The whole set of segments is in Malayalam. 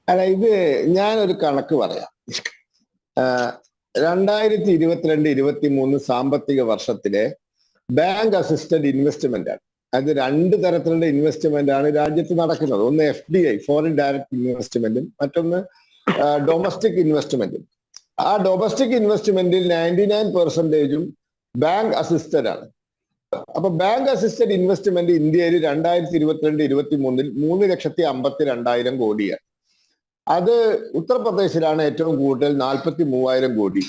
അല്ല, ഇത് ഞാനൊരു കണക്ക് പറയാം. 2022-23 സാമ്പത്തിക വർഷത്തിലെ ബാങ്ക് അസിസ്റ്റഡ് ഇൻവെസ്റ്റ്മെന്റ് ആണ്. അത് രണ്ട് തരത്തിലുള്ള ഇൻവെസ്റ്റ്മെന്റ് ആണ് രാജ്യത്ത് നടക്കുന്നത്. ഒന്ന് FDI, ഫോറിൻ ഡയറക്ട് ഇൻവെസ്റ്റ്മെന്റും, മറ്റൊന്ന് ഡൊമസ്റ്റിക് ഇൻവെസ്റ്റ്മെന്റും. ആ ഡൊമസ്റ്റിക് ഇൻവെസ്റ്റ്മെന്റിൽ 99%ഉം ബാങ്ക് അസിസ്റ്റഡ് ആണ്. അപ്പൊ ബാങ്ക് അസിസ്റ്റഡ് ഇൻവെസ്റ്റ്മെന്റ് ഇന്ത്യയിൽ 2022-23 3,52,000 കോടിയാണ്. അത് ഉത്തർപ്രദേശിലാണ് ഏറ്റവും കൂടുതൽ, 43,000 കോടി.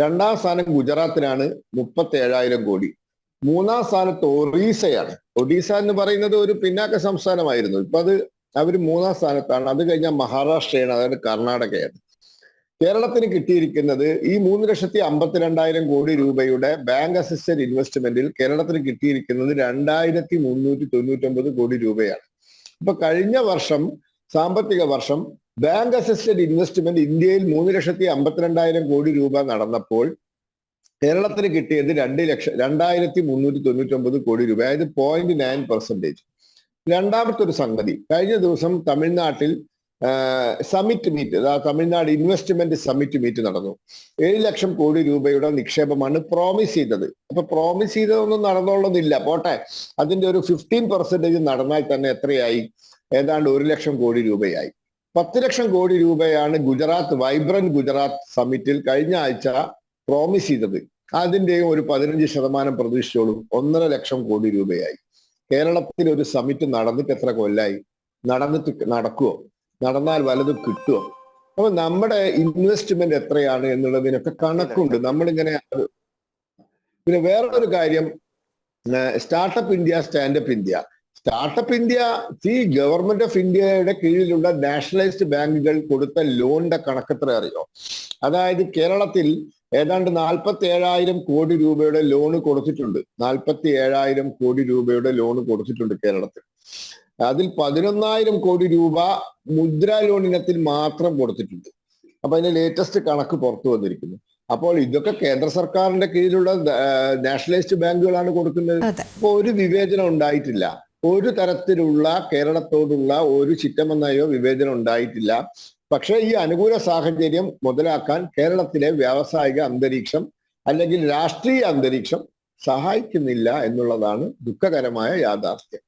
രണ്ടാം സ്ഥാനം ഗുജറാത്തിനാണ്, 37,000 കോടി. മൂന്നാം സ്ഥാനത്ത് ഒറീസയാണ്. ഒഡീസ എന്ന് പറയുന്നത് ഒരു പിന്നാക്ക സംസ്ഥാനമായിരുന്നു. ഇപ്പൊ അത് അവര് മൂന്നാം സ്ഥാനത്താണ്. അത് കഴിഞ്ഞാൽ മഹാരാഷ്ട്രയാണ്, അതായത് കർണാടകയാണ്. കേരളത്തിന് കിട്ടിയിരിക്കുന്നത് ഈ 3,52,000 കോടി രൂപയുടെ ബാങ്ക് അസിസ്റ്റഡ് ഇൻവെസ്റ്റ്മെന്റിൽ കേരളത്തിന് കിട്ടിയിരിക്കുന്നത് 2,399 കോടി രൂപയാണ്. ഇപ്പൊ കഴിഞ്ഞ വർഷം, സാമ്പത്തിക വർഷം, ബാങ്ക് അസിസ്റ്റഡ് ഇൻവെസ്റ്റ്മെന്റ് ഇന്ത്യയിൽ 3,52,000 കോടി രൂപ നടന്നപ്പോൾ കേരളത്തിന് കിട്ടിയത് 2,399 കോടി രൂപ, അതായത് 0.9%. രണ്ടാമത്തെ ഒരു സംഗതി, കഴിഞ്ഞ ദിവസം തമിഴ്നാട്ടിൽ summit meet, Tamil Nadu investment summit meet നടന്നു. 7 ലക്ഷം കോടി രൂപയുടെ നിക്ഷേപമാണ് പ്രോമിസ് ചെയ്തത്. അപ്പൊ പ്രോമിസ് ചെയ്തതൊന്നും നടന്നോളുന്നില്ല, പോട്ടെ. അതിന്റെ ഒരു 15% നടന്നാൽ തന്നെ എത്രയായി? ഏതാണ്ട് 1 ലക്ഷം കോടി രൂപയായി. 10 ലക്ഷം കോടി രൂപയാണ് ഗുജറാത്ത് വൈബ്രന്റ് ഗുജറാത്ത് സമിറ്റിൽ കഴിഞ്ഞ ആഴ്ച പ്രോമിസ് ചെയ്തത്. അതിന്റെയും ഒരു 15% പ്രതീക്ഷിച്ചോളൂ, 1.5 ലക്ഷം കോടി രൂപയായി. കേരളത്തിൽ ഒരു സമിറ്റ് നടന്നിട്ട് എത്ര കൊല്ലായി? നടക്കുവോ? നടന്നാൽ വല്ലതും കിട്ടുമോ? അപ്പൊ നമ്മുടെ ഇൻവെസ്റ്റ്മെന്റ് എത്രയാണ് എന്നുള്ളതിനൊക്കെ കണക്കുണ്ട്. നമ്മളിങ്ങനെ. പിന്നെ വേറൊരു കാര്യം, startup India, standup India. Startup India, government of ഇന്ത്യയുടെ കീഴിലുള്ള നാഷണലൈസ്ഡ് ബാങ്കുകൾ കൊടുത്ത ലോണിന്റെ കണക്കെത്ര അറിയോ? അതായത് കേരളത്തിൽ ഏതാണ്ട് 47,000 കോടി രൂപയുടെ ലോണ് കൊടുത്തിട്ടുണ്ട്. 47,000 കോടി രൂപയുടെ ലോണ് കൊടുത്തിട്ടുണ്ട് കേരളത്തിൽ. അതിൽ 11,000 കോടി രൂപ മുദ്രാ ലോൺ ഇനത്തിൽ മാത്രം കൊടുത്തിട്ടുണ്ട്. അപ്പൊ അതിന്റെ ലേറ്റസ്റ്റ് കണക്ക് പുറത്തു വന്നിരിക്കുന്നു. അപ്പോൾ ഇതൊക്കെ കേന്ദ്ര സർക്കാരിന്റെ കീഴിലുള്ള നാഷണലൈസ്ഡ് ബാങ്കുകളാണ് കൊടുക്കുന്നത്. അപ്പൊ ഒരു വിവേചനം ഉണ്ടായിട്ടില്ല. ഒരു തരത്തിലുള്ള കേരളത്തോടുള്ള ഒരു ചിറ്റമെന്നയോ വിവേചനം ഉണ്ടായിട്ടില്ല. പക്ഷേ ഈ അനുകൂല സാഹചര്യം മുതലാക്കാൻ കേരളത്തിലെ വ്യാവസായിക അന്തരീക്ഷം അല്ലെങ്കിൽ രാഷ്ട്രീയ അന്തരീക്ഷം സഹായിക്കുന്നില്ല എന്നുള്ളതാണ് ദുഃഖകരമായ യാഥാർത്ഥ്യം.